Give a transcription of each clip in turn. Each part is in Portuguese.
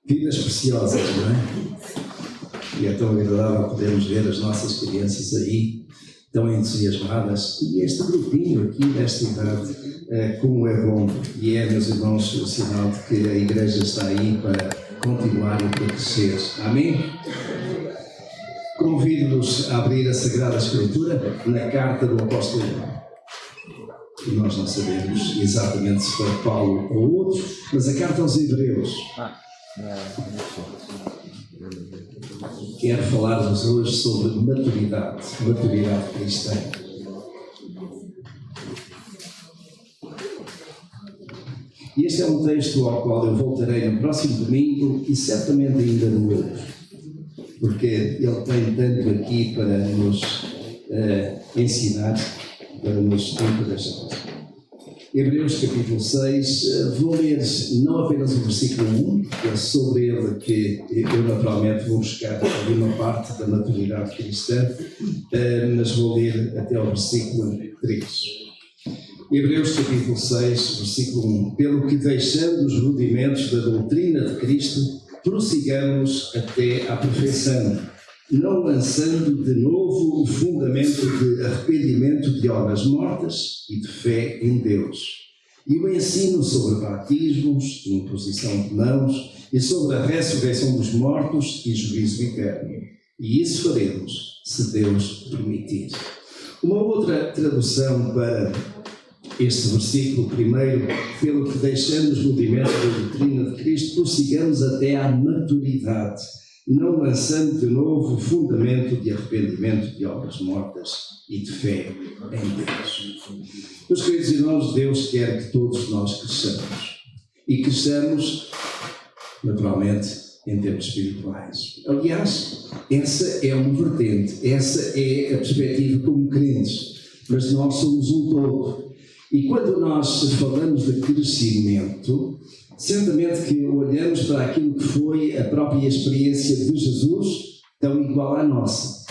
Vidas preciosas, não é? E é tão agradável podermos ver as nossas crianças aí, tão entusiasmadas. E este grupinho aqui, desta idade, como é bom. E é, meus irmãos, o sinal de que a Igreja está aí para continuar e para crescer. Amém? Convido-nos a abrir a Sagrada Escritura na carta do apóstolo João. E nós não sabemos exatamente se foi Paulo ou outro, mas a carta aos Hebreus. Quero falar-vos hoje sobre maturidade cristã. E este é um texto ao qual eu voltarei no próximo domingo e certamente ainda no outro, porque ele tem tanto aqui para nos ensinar, para nos encorajar. Hebreus capítulo 6, vou ler não apenas o versículo 1, que é sobre ele que eu naturalmente vou buscar ali uma parte da maturidade cristã, mas vou ler até ao versículo 3. Hebreus capítulo 6, versículo 1. Pelo que, deixando os rudimentos da doutrina de Cristo, prossigamos até à perfeição, não lançando de novo o fundamento de arrependimento de obras mortas e de fé em Deus, e o ensino sobre batismos, imposição de mãos, e sobre a ressurreição dos mortos e juízo eterno. E isso faremos, se Deus permitir. Uma outra tradução para este versículo, primeiro, pelo que, deixando os rudimentos da doutrina de Cristo, prossigamos até à maturidade, não lançando de novo o fundamento de arrependimento de obras mortas e de fé em Deus. Meus queridos irmãos, Deus quer que todos nós cresçamos. E cresçamos, naturalmente, em termos espirituais. Aliás, essa é uma vertente, essa é a perspectiva como crentes. Mas nós somos um todo. E quando nós falamos de crescimento, certamente que olhamos para aquilo que foi a própria experiência de Jesus, tão igual à nossa.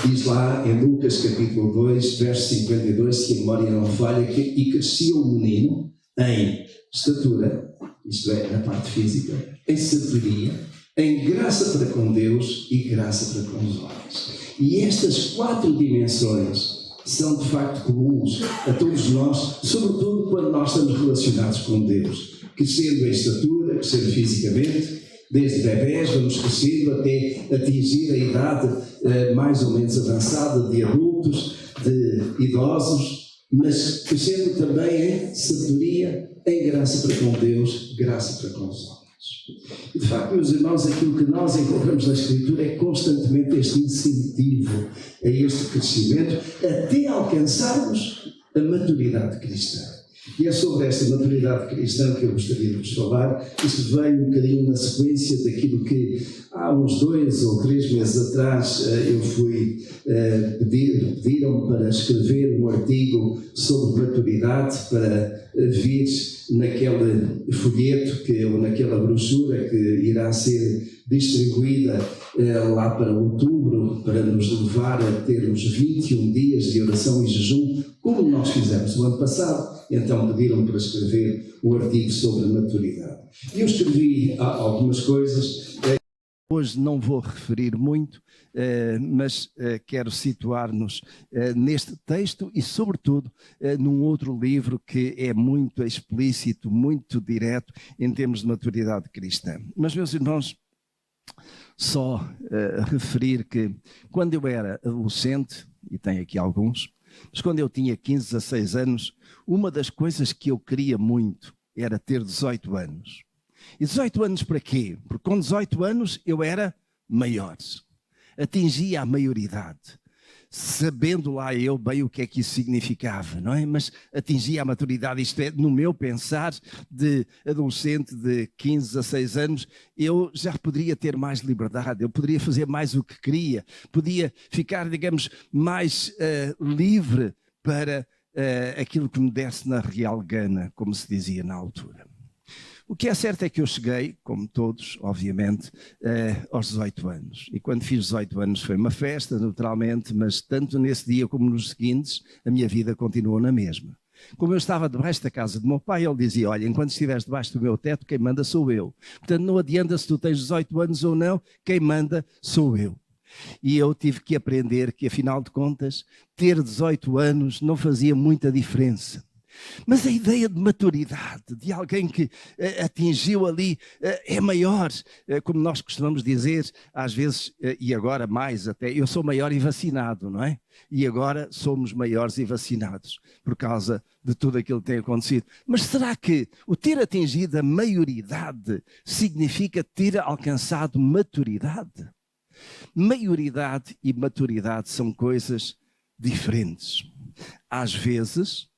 Diz lá em Lucas capítulo 2, verso 52, se a memória não falha, que e crescia o menino em estatura, isto é, na parte física, em sabedoria, em graça para com Deus e graça para com os homens. E estas 4 dimensões são de facto comuns a todos nós, sobretudo quando nós estamos relacionados com Deus. Crescendo em estatura, crescendo fisicamente, desde bebés vamos crescendo até atingir a idade mais ou menos avançada de adultos, de idosos, mas crescendo também em sabedoria, em graça para com Deus, graça para com os homens. E de facto, meus irmãos, aquilo que nós encontramos na Escritura é constantemente este incentivo a este crescimento até alcançarmos a maturidade cristã. E é sobre esta maturidade cristã que eu gostaria de vos falar. Isto veio um bocadinho na sequência daquilo que há uns 2 ou 3 meses atrás eu fui pediram-me para escrever um artigo sobre maturidade para vir naquele folheto ou naquela brochura que irá ser distribuída lá para outubro, para nos levar a termos 21 dias de oração e jejum, como nós fizemos o ano passado. Então pediram-me para escrever um artigo sobre maturidade. E eu escrevi algumas coisas. Hoje não vou referir muito, mas quero situar-nos neste texto e, sobretudo, num outro livro que é muito explícito, muito direto em termos de maturidade cristã. Mas, meus irmãos, só referir que quando eu era adolescente, e tenho aqui alguns, mas quando eu tinha 15, 16 anos, uma das coisas que eu queria muito era ter 18 anos. E 18 anos para quê? Porque com 18 anos eu era maior, atingia a maioridade, sabendo lá eu bem o que é que isso significava, não é? Mas atingia a maturidade, isto é, no meu pensar de adolescente de 15, 16 anos, eu já poderia ter mais liberdade, eu poderia fazer mais o que queria, podia ficar, digamos, mais livre para aquilo que me desse na real gana, como se dizia na altura. O que é certo é que eu cheguei, como todos, obviamente, aos 18 anos. E quando fiz 18 anos foi uma festa, naturalmente, mas tanto nesse dia como nos seguintes, a minha vida continuou na mesma. Como eu estava debaixo da casa do meu pai, ele dizia, olha, enquanto estiveres debaixo do meu teto, quem manda sou eu. Portanto, não adianta se tu tens 18 anos ou não, quem manda sou eu. E eu tive que aprender que, afinal de contas, ter 18 anos não fazia muita diferença. Mas a ideia de maturidade, de alguém que atingiu ali, é maior, como nós costumamos dizer, às vezes, e agora mais até, eu sou maior e vacinado, não é? E agora somos maiores e vacinados, por causa de tudo aquilo que tem acontecido. Mas será que o ter atingido a maioridade significa ter alcançado maturidade? Maioridade e maturidade são coisas diferentes. Às vezes,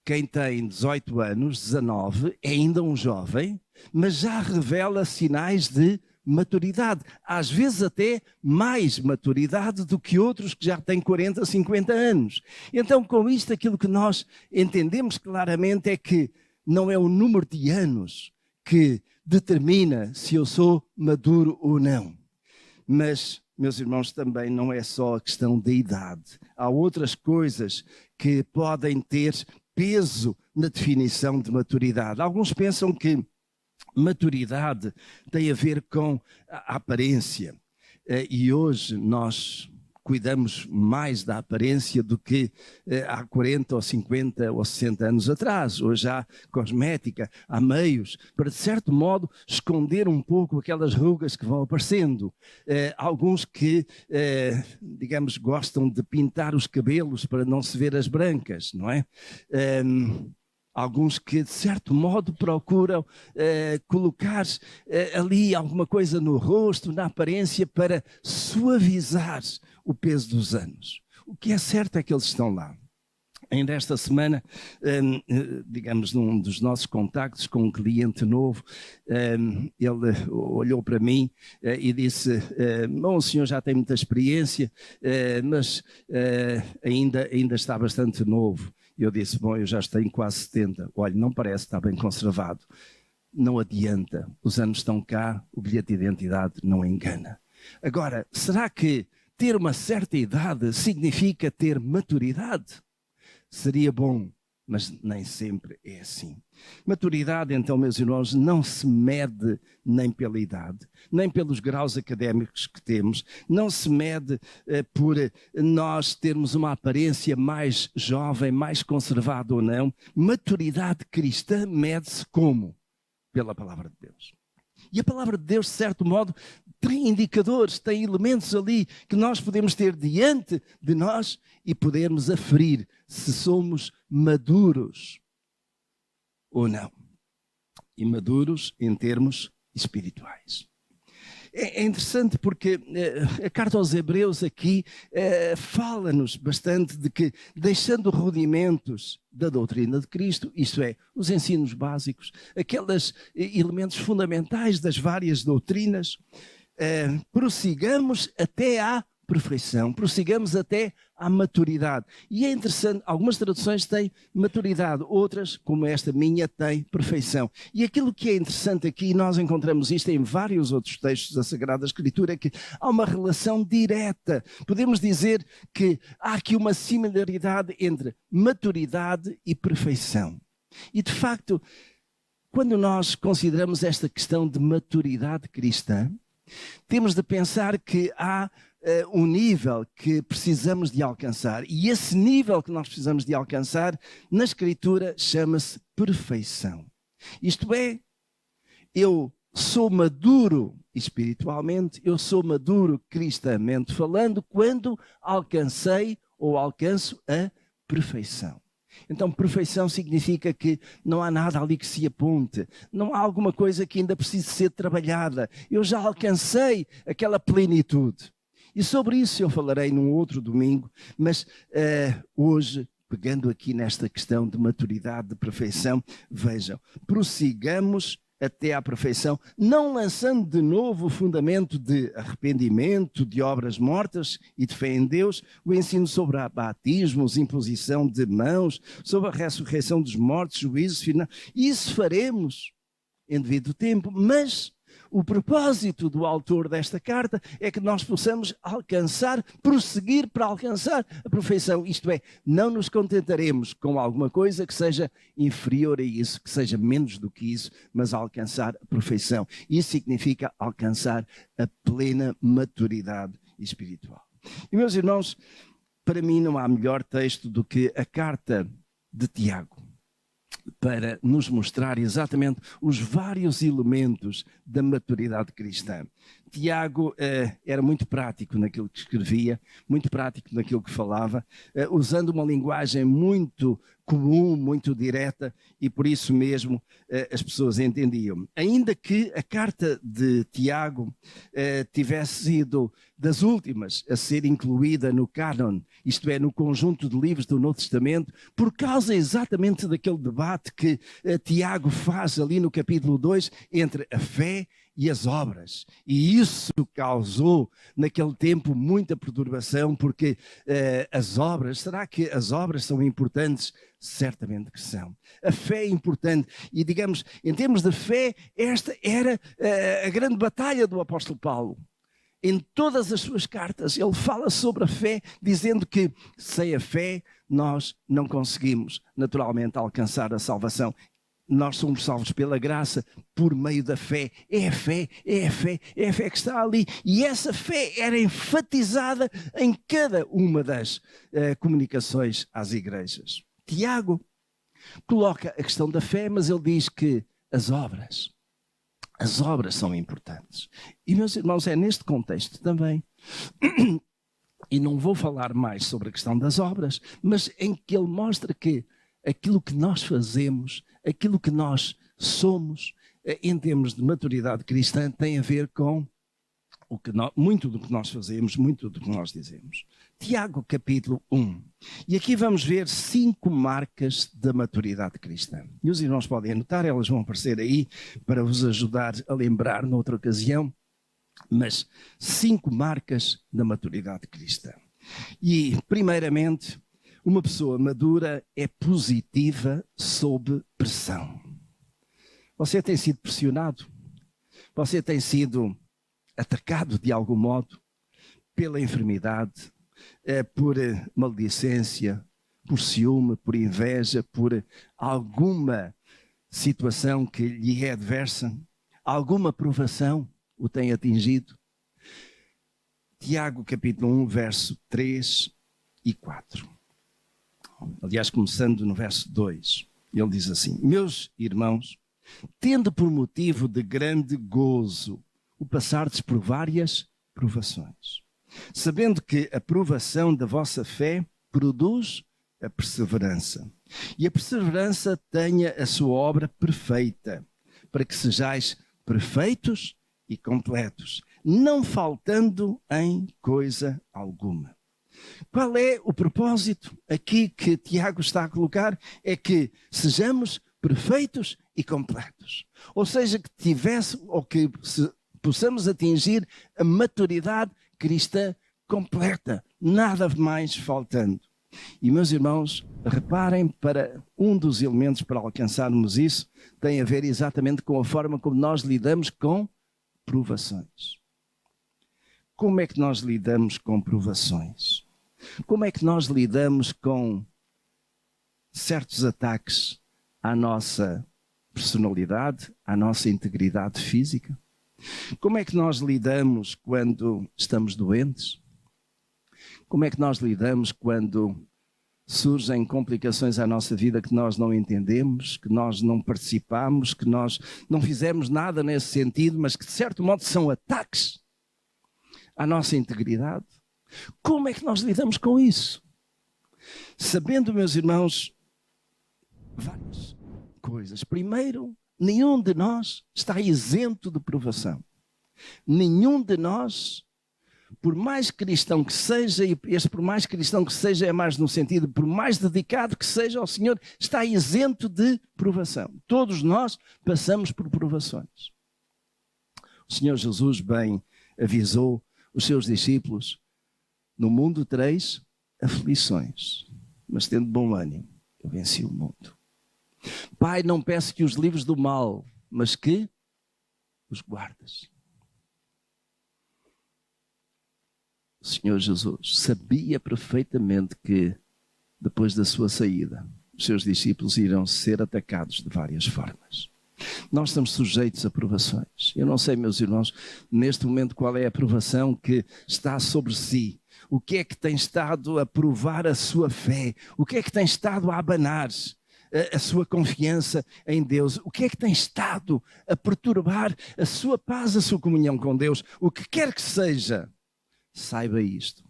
quem tem 18 anos, 19, é ainda um jovem, mas já revela sinais de maturidade. Às vezes até mais maturidade do que outros que já têm 40, 50 anos. Então, com isto, aquilo que nós entendemos claramente é que não é o número de anos que determina se eu sou maduro ou não. Mas, meus irmãos, também não é só a questão da idade. Há outras coisas que podem ter peso na definição de maturidade. Alguns pensam que maturidade tem a ver com a aparência. E hoje nós cuidamos mais da aparência do que há 40 ou 50 ou 60 anos atrás. Hoje há cosmética, há meios para, de certo modo, esconder um pouco aquelas rugas que vão aparecendo. Alguns que, digamos, gostam de pintar os cabelos para não se ver as brancas, não é? Alguns que, de certo modo, procuram colocar ali alguma coisa no rosto, na aparência, para suavizar o peso dos anos. O que é certo é que eles estão lá. Ainda esta semana, digamos, num dos nossos contactos com um cliente novo, ele olhou para mim e disse, bom, o senhor já tem muita experiência, mas ainda está bastante novo. E eu disse, bom, eu já tenho quase 70. Olha, não parece, está bem conservado. Não adianta, os anos estão cá, o bilhete de identidade não engana. Agora, será que ter uma certa idade significa ter maturidade? Seria bom, mas nem sempre é assim. Maturidade, então, meus irmãos, não se mede nem pela idade, nem pelos graus académicos que temos, não se mede por nós termos uma aparência mais jovem, mais conservada ou não. Maturidade cristã mede-se como? Pela palavra de Deus. E a palavra de Deus, de certo modo, tem indicadores, tem elementos ali que nós podemos ter diante de nós e podermos aferir se somos maduros ou não. E maduros em termos espirituais. É interessante porque a carta aos Hebreus aqui fala-nos bastante de que, deixando rudimentos da doutrina de Cristo, isto é, os ensinos básicos, aqueles elementos fundamentais das várias doutrinas, prossigamos até à perfeição, prossigamos até à maturidade. E é interessante, algumas traduções têm maturidade, outras, como esta minha, têm perfeição. E aquilo que é interessante aqui, nós encontramos isto em vários outros textos da Sagrada Escritura, é que há uma relação direta. Podemos dizer que há aqui uma similaridade entre maturidade e perfeição. E, de facto, quando nós consideramos esta questão de maturidade cristã, temos de pensar que há um nível que precisamos de alcançar. E esse nível que nós precisamos de alcançar, na Escritura, chama-se perfeição. Isto é, eu sou maduro espiritualmente, eu sou maduro cristamente falando, quando alcancei ou alcanço a perfeição. Então, perfeição significa que não há nada ali que se aponte, não há alguma coisa que ainda precise ser trabalhada. Eu já alcancei aquela plenitude. E sobre isso eu falarei num outro domingo, mas hoje, pegando aqui nesta questão de maturidade, de perfeição, vejam, prossigamos até à perfeição, não lançando de novo o fundamento de arrependimento, de obras mortas e de fé em Deus, o ensino sobre batismos, imposição de mãos, sobre a ressurreição dos mortos, juízo final. Isso faremos em devido tempo, mas o propósito do autor desta carta é que nós possamos alcançar, prosseguir para alcançar a perfeição. Isto é, não nos contentaremos com alguma coisa que seja inferior a isso, que seja menos do que isso, mas alcançar a perfeição. Isso significa alcançar a plena maturidade espiritual. E, meus irmãos, para mim não há melhor texto do que a carta de Tiago, para nos mostrar exatamente os vários elementos da maturidade cristã. Tiago era muito prático naquilo que escrevia, muito prático naquilo que falava, usando uma linguagem muito comum, muito direta, e por isso mesmo as pessoas entendiam. Ainda que a carta de Tiago tivesse sido das últimas a ser incluída no cânon, isto é, no conjunto de livros do Novo Testamento, por causa exatamente daquele debate que Tiago faz ali no capítulo 2 entre a fé e as obras. E isso causou naquele tempo muita perturbação, porque as obras, será que as obras são importantes? Certamente que são. A fé é importante e, digamos, em termos de fé, esta era a grande batalha do apóstolo Paulo. Em todas as suas cartas, ele fala sobre a fé, dizendo que sem a fé nós não conseguimos naturalmente alcançar a salvação. Nós somos salvos pela graça, por meio da fé. É a fé, é a fé, é a fé que está ali. E essa fé era enfatizada em cada uma das comunicações às igrejas. Tiago coloca a questão da fé, mas ele diz que as obras são importantes. E, meus irmãos, é neste contexto também, e não vou falar mais sobre a questão das obras, mas em que ele mostra que aquilo que nós fazemos, aquilo que nós somos, em termos de maturidade cristã, tem a ver com muito do que nós fazemos, muito do que nós dizemos. Tiago, capítulo 1. E aqui vamos ver 5 marcas da maturidade cristã. E os irmãos podem anotar, elas vão aparecer aí para vos ajudar a lembrar noutra ocasião, mas 5 marcas da maturidade cristã. E, primeiramente, uma pessoa madura é positiva sob pressão. Você tem sido pressionado? Você tem sido atacado de algum modo pela enfermidade, por maledicência, por ciúme, por inveja, por alguma situação que lhe é adversa? Alguma provação o tem atingido? Tiago capítulo 1, verso 3 e 4. Aliás, começando no verso 2, ele diz assim: meus irmãos, tendo por motivo de grande gozo o passardes por várias provações, sabendo que a provação da vossa fé produz a perseverança. E a perseverança tenha a sua obra perfeita, para que sejais perfeitos e completos, não faltando em coisa alguma. Qual é o propósito aqui que Tiago está a colocar? É que sejamos perfeitos e completos. Ou seja, que possamos atingir a maturidade cristã completa, nada mais faltando. E, meus irmãos, reparem, para um dos elementos para alcançarmos isso tem a ver exatamente com a forma como nós lidamos com provações. Como é que nós lidamos com provações? Como é que nós lidamos com certos ataques à nossa personalidade, à nossa integridade física? Como é que nós lidamos quando estamos doentes? Como é que nós lidamos quando surgem complicações à nossa vida que nós não entendemos, que nós não participamos, que nós não fizemos nada nesse sentido, mas que de certo modo são ataques à nossa integridade? Como é que nós lidamos com isso? Sabendo, meus irmãos, várias coisas. Primeiro, nenhum de nós está isento de provação. Nenhum de nós, por mais cristão que seja, e este por mais cristão que seja é mais no sentido, por mais dedicado que seja ao Senhor, está isento de provação. Todos nós passamos por provações. O Senhor Jesus bem avisou os seus discípulos: no mundo tereis aflições, mas tendo bom ânimo, eu venci o mundo. Pai, não peço que os livres do mal, mas que os guardas. O Senhor Jesus sabia perfeitamente que, depois da sua saída, os seus discípulos irão ser atacados de várias formas. Nós estamos sujeitos a provações. Eu não sei, meus irmãos, neste momento qual é a provação que está sobre si. O que é que tem estado a provar a sua fé? O que é que tem estado a abanar a sua confiança em Deus? O que é que tem estado a perturbar a sua paz, a sua comunhão com Deus? O que quer que seja, saiba isto.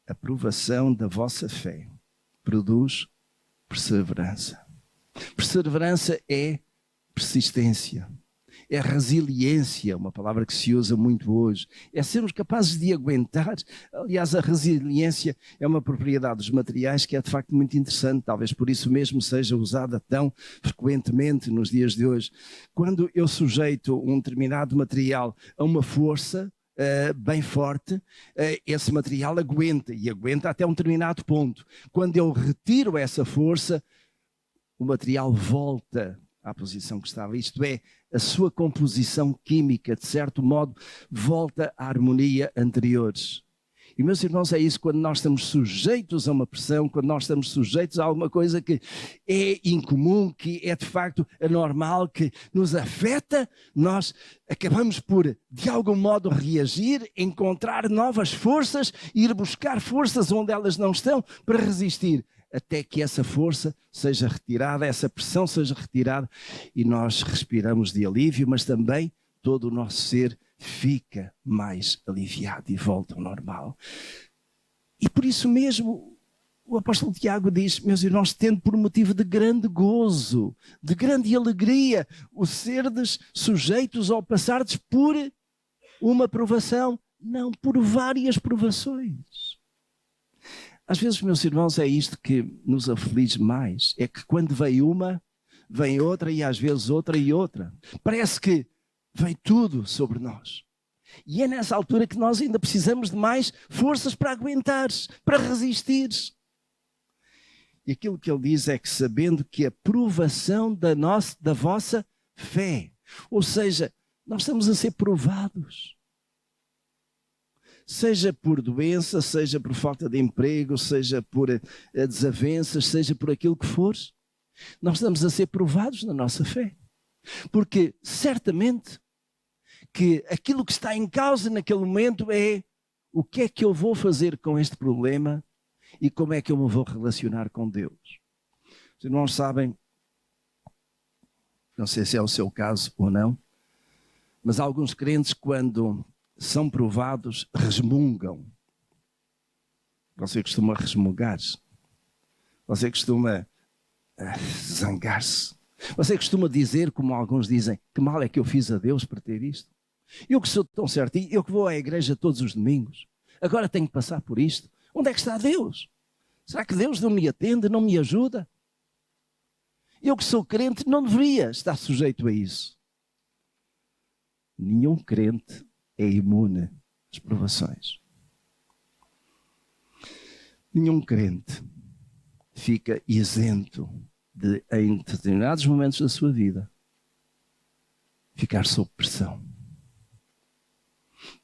A provação da vossa fé produz perseverança. Perseverança é persistência, é resiliência, uma palavra que se usa muito hoje. É sermos capazes de aguentar. Aliás, a resiliência é uma propriedade dos materiais que é de facto muito interessante, talvez por isso mesmo seja usada tão frequentemente nos dias de hoje. Quando eu sujeito um determinado material a uma força bem forte, esse material aguenta, e aguenta até um determinado ponto. Quando eu retiro essa força, o material volta à posição que estava, isto é, a sua composição química, de certo modo, volta à harmonia anteriores. E, meus irmãos, é isso quando nós estamos sujeitos a uma pressão, quando nós estamos sujeitos a alguma coisa que é incomum, que é de facto anormal, que nos afeta, nós acabamos por, de algum modo, reagir, encontrar novas forças, ir buscar forças onde elas não estão para resistir, até que essa força seja retirada, essa pressão seja retirada e nós respiramos de alívio, mas também todo o nosso ser fica mais aliviado e volta ao normal. E por isso mesmo o apóstolo Tiago diz, meus irmãos, tendo por motivo de grande gozo, de grande alegria, o serdes sujeitos ou passardes por uma provação, não por várias provações. Às vezes, meus irmãos, é isto que nos aflige mais, é que quando vem uma, vem outra e às vezes outra e outra. Parece que vem tudo sobre nós. E é nessa altura que nós ainda precisamos de mais forças para aguentar, para resistir. E aquilo que ele diz é que sabendo que a provação da vossa fé, ou seja, nós estamos a ser provados. Seja por doença, seja por falta de emprego, seja por desavenças, seja por aquilo que for, nós estamos a ser provados na nossa fé. Porque certamente que aquilo que está em causa naquele momento é o que é que eu vou fazer com este problema e como é que eu me vou relacionar com Deus. Os irmãos sabem, não sei se é o seu caso ou não, mas alguns crentes quando são provados resmungam. Você costuma resmungar-se. Você costuma zangar-se. Você costuma dizer, como alguns dizem, que mal é que eu fiz a Deus para ter isto? Eu que sou tão certinho, eu que vou à igreja todos os domingos, agora tenho que passar por isto. Onde é que está Deus? Será que Deus não me atende, não me ajuda? Eu que sou crente não deveria estar sujeito a isso. Nenhum crente é imune às provações. Nenhum crente fica isento de, em determinados momentos da sua vida, ficar sob pressão.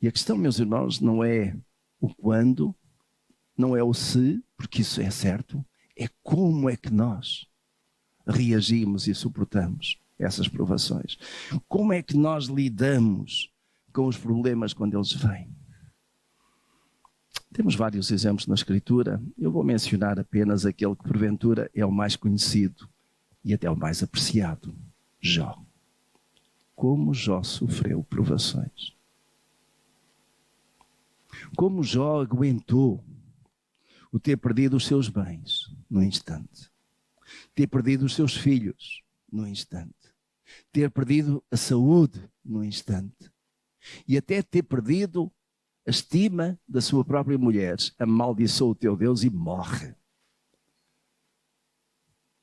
E a questão, meus irmãos, não é o quando, não é o se, porque isso é certo, é como é que nós reagimos e suportamos essas provações. Como é que nós lidamos com os problemas quando eles vêm? Temos vários exemplos na Escritura. Eu vou mencionar apenas aquele que porventura é o mais conhecido e até o mais apreciado, Jó. Como Jó sofreu provações. Como Jó aguentou o ter perdido os seus bens no instante, ter perdido os seus filhos no instante, ter perdido a saúde no instante e até ter perdido a estima da sua própria mulher. Amaldiçoa o teu Deus e morre.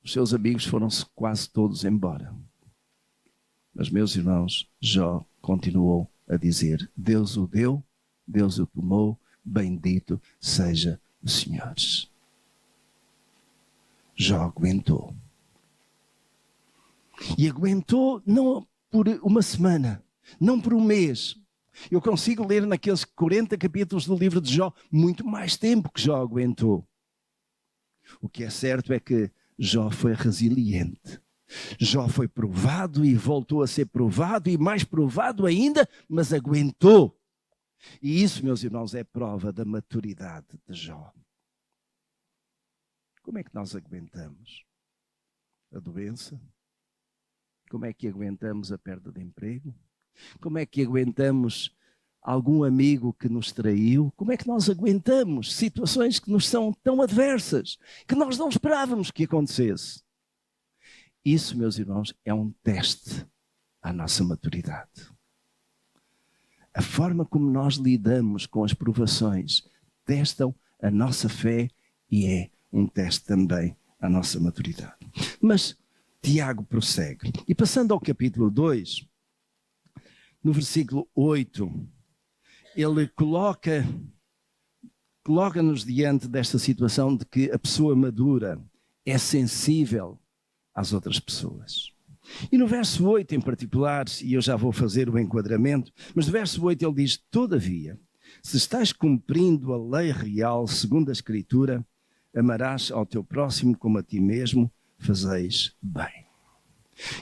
Os seus amigos foram-se quase todos embora. Mas, meus irmãos, Jó continuou a dizer: Deus o deu, Deus o tomou, bendito seja o Senhor. Jó aguentou. E aguentou não por uma semana, não por um mês. Eu consigo ler naqueles 40 capítulos do livro de Jó muito mais tempo que Jó aguentou. O que é certo é que Jó foi resiliente. Jó foi provado e voltou a ser provado e mais provado ainda, mas aguentou. E isso, meus irmãos, é prova da maturidade de Jó. Como é que nós aguentamos a doença? Como é que aguentamos a perda de emprego? Como é que aguentamos algum amigo que nos traiu? Como é que nós aguentamos situações que nos são tão adversas, que nós não esperávamos que acontecesse? Isso, meus irmãos, é um teste à nossa maturidade. A forma como nós lidamos com as provações testam a nossa fé e é um teste também à nossa maturidade. Mas Tiago prossegue. E passando ao capítulo 2, no versículo 8, ele coloca-nos diante desta situação de que a pessoa madura é sensível às outras pessoas. E no verso 8 em particular, e eu já vou fazer o enquadramento, mas no verso 8 ele diz: todavia, se estás cumprindo a lei real segundo a Escritura, amarás ao teu próximo como a ti mesmo, fazeis bem.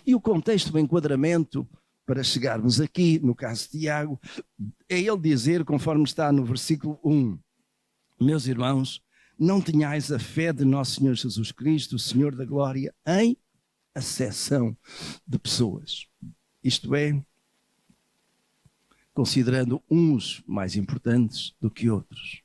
E o contexto do enquadramento, para chegarmos aqui, no caso de Tiago, é ele dizer, conforme está no versículo 1, meus irmãos, não tenhais a fé de nosso Senhor Jesus Cristo, o Senhor da glória, em acessão de pessoas. Isto é, considerando uns mais importantes do que outros.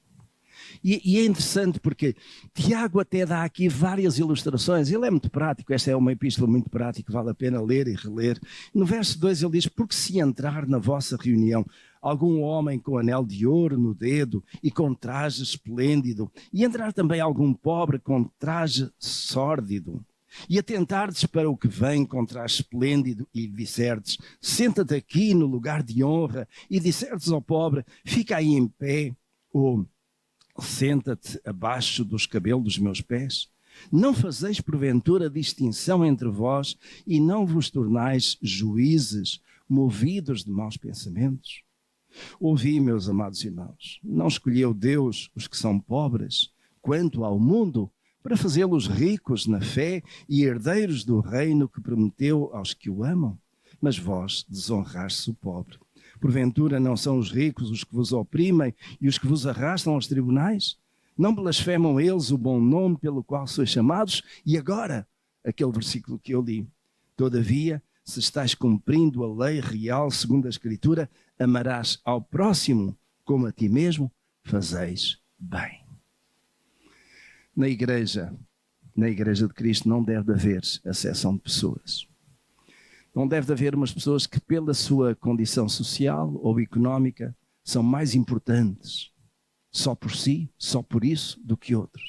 E é interessante porque Tiago até dá aqui várias ilustrações. Ele é muito prático, esta é uma epístola muito prática, vale a pena ler e reler. No verso 2 ele diz: porque se entrar na vossa reunião algum homem com anel de ouro no dedo e com traje esplêndido, e entrar também algum pobre com traje sórdido, e atentardes para o que vem com traje esplêndido, e disserdes: senta-te aqui no lugar de honra, e disserdes ao pobre: fica aí em pé, ou senta-te abaixo dos cabelos dos meus pés, não fazeis porventura distinção entre vós e não vos tornais juízes movidos de maus pensamentos? Ouvi, meus amados irmãos, não escolheu Deus os que são pobres quanto ao mundo para fazê-los ricos na fé e herdeiros do reino que prometeu aos que o amam? Mas vós desonraste o pobre. Porventura não são os ricos os que vos oprimem e os que vos arrastam aos tribunais? Não blasfemam eles o bom nome pelo qual sois chamados? E agora, aquele versículo que eu li: todavia, se estás cumprindo a lei real segundo a Escritura, amarás ao próximo como a ti mesmo, fazeis bem. Na igreja de Cristo não deve haver acessão de pessoas. Não deve haver umas pessoas que, pela sua condição social ou económica, são mais importantes, só por si, só por isso, do que outros.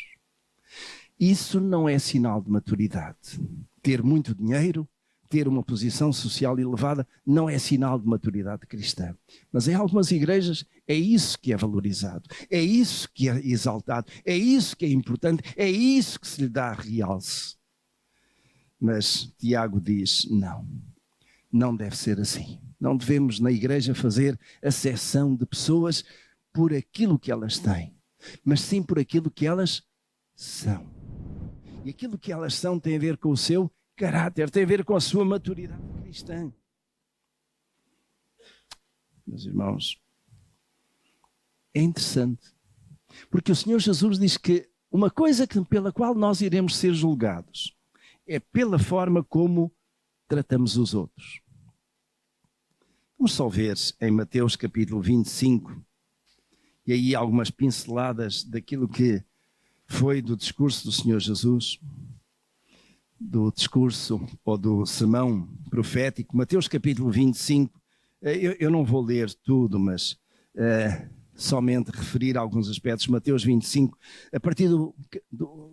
Isso não é sinal de maturidade. Ter muito dinheiro, ter uma posição social elevada, não é sinal de maturidade cristã. Mas em algumas igrejas é isso que é valorizado, é isso que é exaltado, é isso que é importante, é isso que se lhe dá realce. Mas Tiago diz: não deve ser assim. Não devemos na igreja fazer acessão de pessoas por aquilo que elas têm, mas sim por aquilo que elas são. E aquilo que elas são tem a ver com o seu caráter, tem a ver com a sua maturidade cristã. Meus irmãos, é interessante, porque o Senhor Jesus diz que uma coisa pela qual nós iremos ser julgados é pela forma como tratamos os outros. Vamos só ver em Mateus capítulo 25, e aí algumas pinceladas daquilo que foi do discurso do Senhor Jesus, do discurso ou do sermão profético. Mateus capítulo 25, eu não vou ler tudo, mas somente referir alguns aspectos. Mateus 25, a partir do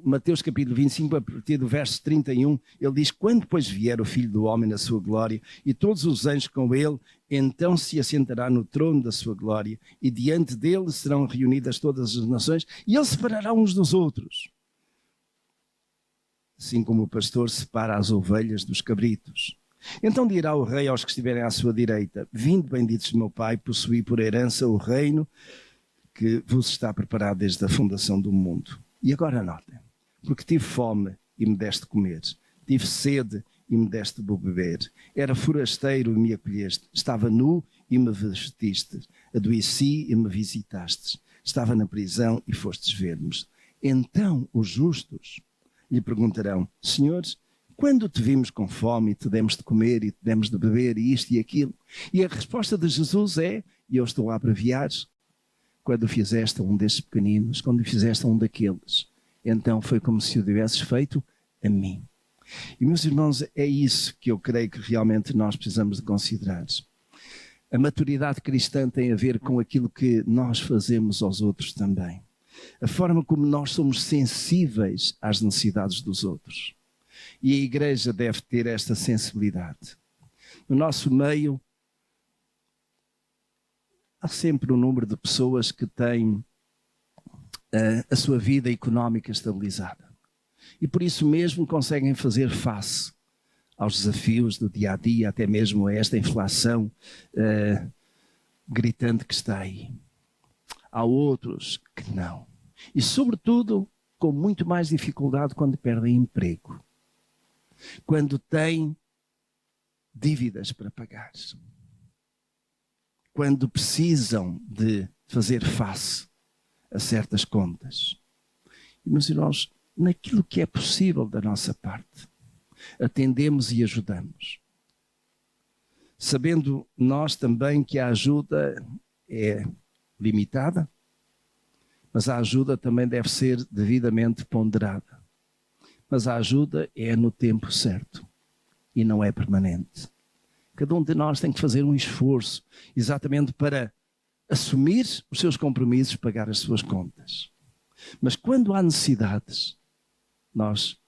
Mateus capítulo 25, a partir do verso 31, ele diz: quando depois vier o Filho do Homem na sua glória e todos os anjos com ele, então se assentará no trono da sua glória e diante dele serão reunidas todas as nações e ele separará uns dos outros, assim como o pastor separa as ovelhas dos cabritos. Então dirá o rei aos que estiverem à sua direita: vinde, benditos de meu pai, possuí por herança o reino que vos está preparado desde a fundação do mundo. E agora notem, porque tive fome e me deste comer, tive sede e me deste beber, era forasteiro e me acolheste, estava nu e me vestiste, adoeci e me visitastes, estava na prisão e fostes ver-me. Então os justos lhe perguntarão: senhores, quando te vimos com fome e te demos de comer e te demos de beber e isto e aquilo? E a resposta de Jesus é, e eu estou a abreviar: quando fizeste a um destes pequeninos, quando fizeste a um daqueles, então foi como se o tivesses feito a mim. E meus irmãos, é isso que eu creio que realmente nós precisamos de considerar. A maturidade cristã tem a ver com aquilo que nós fazemos aos outros também. A forma como nós somos sensíveis às necessidades dos outros. E a igreja deve ter esta sensibilidade. No nosso meio, há sempre um número de pessoas que têm a sua vida económica estabilizada. E por isso mesmo conseguem fazer face aos desafios do dia a dia, até mesmo a esta inflação gritante que está aí. Há outros que não. E sobretudo com muito mais dificuldade quando perdem emprego. Quando têm dívidas para pagar. Quando precisam de fazer face a certas contas. E, meus irmãos, naquilo que é possível da nossa parte, atendemos e ajudamos. Sabendo nós também que a ajuda é limitada, mas a ajuda também deve ser devidamente ponderada. Mas a ajuda é no tempo certo e não é permanente. Cada um de nós tem que fazer um esforço exatamente para assumir os seus compromissos, pagar as suas contas. Mas quando há necessidades, nós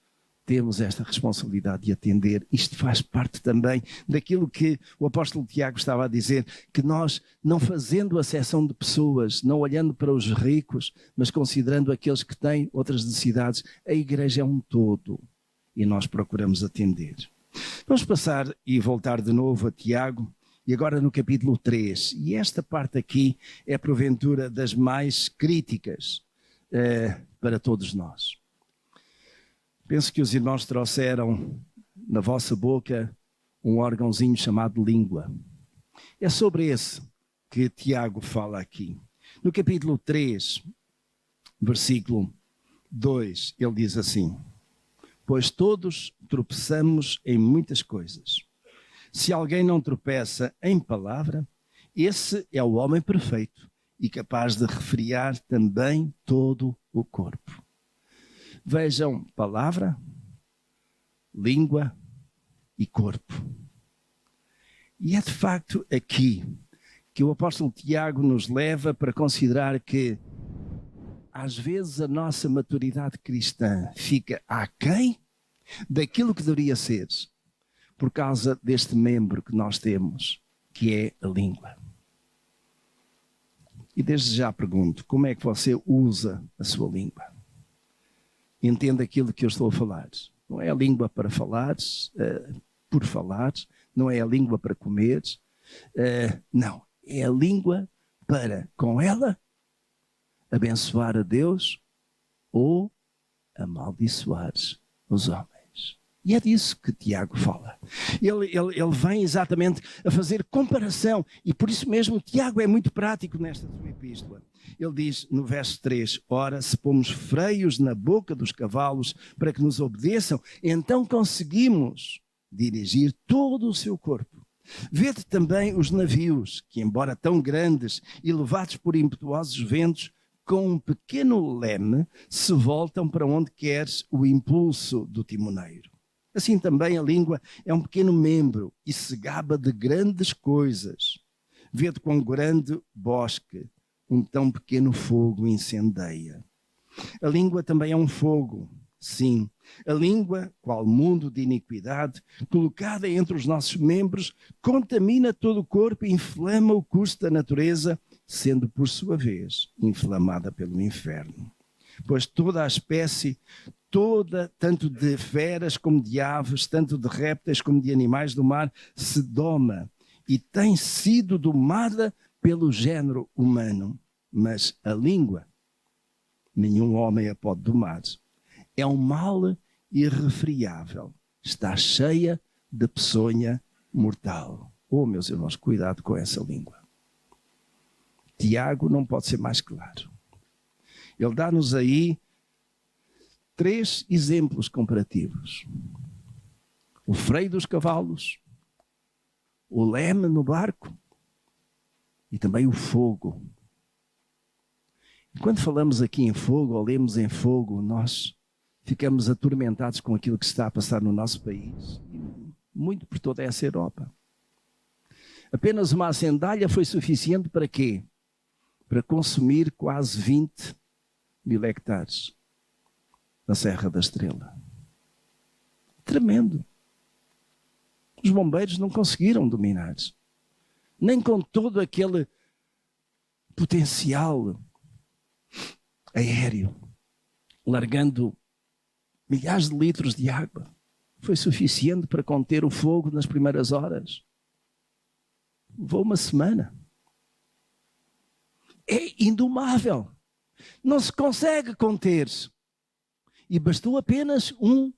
temos esta responsabilidade de atender. Isto faz parte também daquilo que o apóstolo Tiago estava a dizer, que nós, não fazendo acepção de pessoas, não olhando para os ricos, mas considerando aqueles que têm outras necessidades, a igreja é um todo e nós procuramos atender. Vamos passar e voltar de novo a Tiago, e agora no capítulo 3. E esta parte aqui é porventura das mais críticas para todos nós. Penso que os irmãos trouxeram na vossa boca um órgãozinho chamado língua. É sobre esse que Tiago fala aqui. No capítulo 3, versículo 2, ele diz assim: pois todos tropeçamos em muitas coisas. Se alguém não tropeça em palavra, esse é o homem perfeito e capaz de refrear também todo o corpo. Vejam, palavra, língua e corpo. E é de facto aqui que o apóstolo Tiago nos leva para considerar que às vezes a nossa maturidade cristã fica aquém daquilo que deveria ser, por causa deste membro que nós temos, que é a língua. E desde já pergunto, como é que você usa a sua língua? Entenda aquilo que eu estou a falar. Não é a língua para falar, por falar, não é a língua para comer, não. É a língua para, com ela, abençoar a Deus ou amaldiçoar os homens. E é disso que Tiago fala. Ele vem exatamente a fazer comparação, e por isso mesmo Tiago é muito prático nesta sua epístola. Ele diz no verso 3, ora, se pomos freios na boca dos cavalos para que nos obedeçam, então conseguimos dirigir todo o seu corpo. Vede também os navios, que embora tão grandes e levados por impetuosos ventos, com um pequeno leme se voltam para onde quer o impulso do timoneiro. Assim também a língua é um pequeno membro e se gaba de grandes coisas. Vede quão grande bosque um tão pequeno fogo incendeia. A língua também é um fogo, sim. A língua, qual mundo de iniquidade, colocada entre os nossos membros, contamina todo o corpo e inflama o curso da natureza, sendo por sua vez inflamada pelo inferno. pois toda a espécie, tanto de feras como de aves, tanto de répteis como de animais do mar, se doma e tem sido domada pelo género humano. Mas a língua, nenhum homem a pode domar. É um mal irrefriável. Está cheia de peçonha mortal. Oh, meus irmãos, cuidado com essa língua. Tiago não pode ser mais claro. Ele dá-nos aí 3 exemplos comparativos. O freio dos cavalos, o leme no barco e também o fogo. E quando falamos aqui em fogo, ou lemos em fogo, nós ficamos atormentados com aquilo que está a passar no nosso país, muito por toda essa Europa. Apenas uma acendalha foi suficiente para quê? Para consumir quase 20.000 hectares na Serra da Estrela. Tremendo. Os bombeiros não conseguiram dominar, nem com todo aquele potencial aéreo, largando milhares de litros de água. Foi suficiente para conter o fogo nas primeiras horas. Levou uma semana. É indomável. Não se consegue conter. E bastou apenas um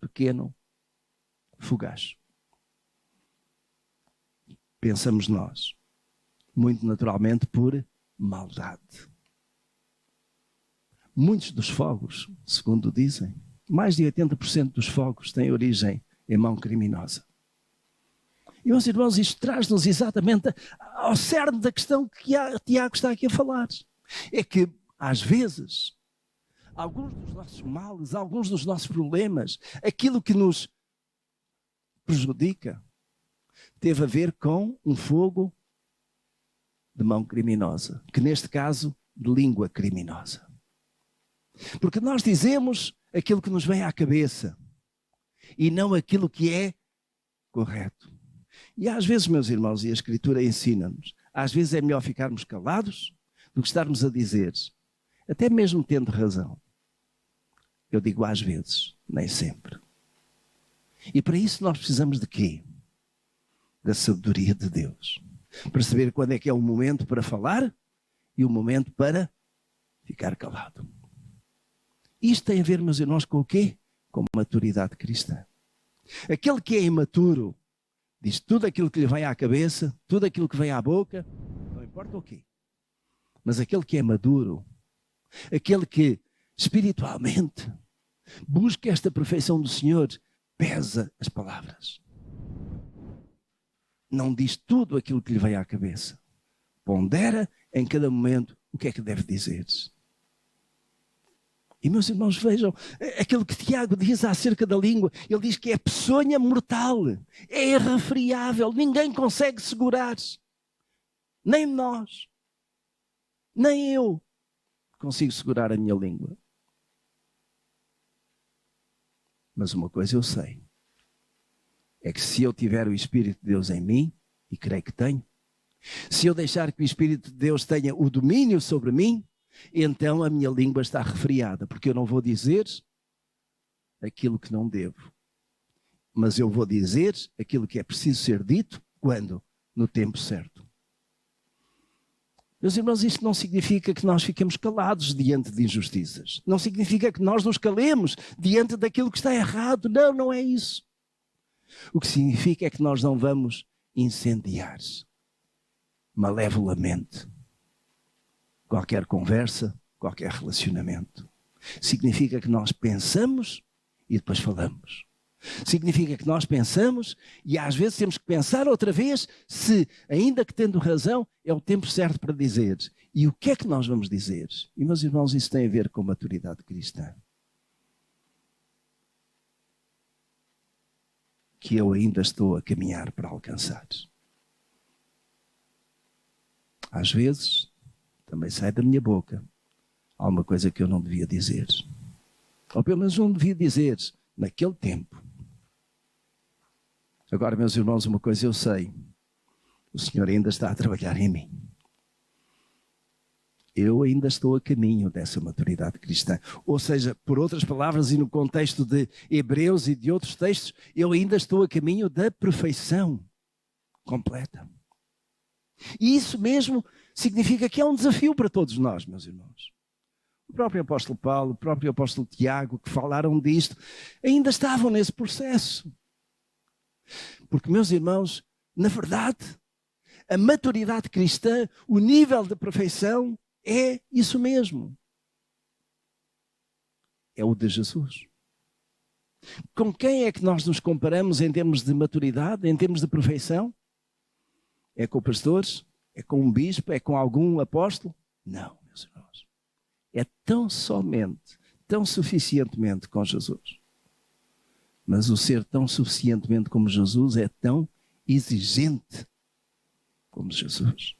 pequeno fogacho. Pensamos nós, muito naturalmente por maldade. Muitos dos fogos, segundo dizem, mais de 80% dos fogos têm origem em mão criminosa. E, meus irmãos, isto traz-nos exatamente ao cerne da questão que Tiago está aqui a falar. É que, às vezes, alguns dos nossos males, alguns dos nossos problemas, aquilo que nos prejudica, teve a ver com um fogo de mão criminosa, que neste caso, de língua criminosa. Porque nós dizemos aquilo que nos vem à cabeça e não aquilo que é correto. E às vezes, meus irmãos, e a Escritura ensina-nos, às vezes é melhor ficarmos calados do que estarmos a dizer, até mesmo tendo razão. Eu digo às vezes, nem sempre. E para isso nós precisamos de quê? Da sabedoria de Deus. Para saber quando é que é o momento para falar e o momento para ficar calado. Isto tem a ver, meus irmãos, com o quê? Com maturidade cristã. Aquele que é imaturo diz tudo aquilo que lhe vem à cabeça, tudo aquilo que vem à boca, não importa o quê. Mas aquele que é maduro, aquele que espiritualmente busca esta perfeição do Senhor, pesa as palavras. Não diz tudo aquilo que lhe vem à cabeça. Pondera em cada momento o que é que deve dizer. E, meus irmãos, vejam, aquilo que Tiago diz acerca da língua, ele diz que é peçonha mortal, é irrefriável, ninguém consegue segurar. Nem nós, nem eu consigo segurar a minha língua. Mas uma coisa eu sei, é que se eu tiver o Espírito de Deus em mim, e creio que tenho, se eu deixar que o Espírito de Deus tenha o domínio sobre mim, então a minha língua está refriada, porque eu não vou dizer aquilo que não devo. Mas eu vou dizer aquilo que é preciso ser dito, quando? No tempo certo. Meus irmãos, isto não significa que nós fiquemos calados diante de injustiças. Não significa que nós nos calemos diante daquilo que está errado. Não, não é isso. O que significa é que nós não vamos incendiar malevolamente qualquer conversa, qualquer relacionamento. Significa que nós pensamos e depois falamos. Significa que nós pensamos e às vezes temos que pensar outra vez se, ainda que tendo razão, é o tempo certo para dizer. E o que é que nós vamos dizer? E, meus irmãos, isso tem a ver com maturidade cristã. Que eu ainda estou a caminhar para alcançar. Às vezes, também sai da minha boca alguma coisa que eu não devia dizer. Ou pelo menos não devia dizer naquele tempo. Agora, meus irmãos, uma coisa eu sei. O Senhor ainda está a trabalhar em mim. eu ainda estou a caminho dessa maturidade cristã. Ou seja, por outras palavras e no contexto de Hebreus e de outros textos, eu ainda estou a caminho da perfeição completa. E isso mesmo significa que é um desafio para todos nós, meus irmãos. O próprio apóstolo Paulo, o próprio apóstolo Tiago, que falaram disto, ainda estavam nesse processo. Porque, meus irmãos, na verdade, a maturidade cristã, o nível de perfeição, é isso mesmo. É o de Jesus. Com quem é que nós nos comparamos em termos de maturidade, em termos de perfeição? É com pastores? É com um bispo? É com algum apóstolo? Não, meus irmãos. É tão somente, tão suficientemente com Jesus. Mas o ser tão suficientemente como Jesus é tão exigente como Jesus.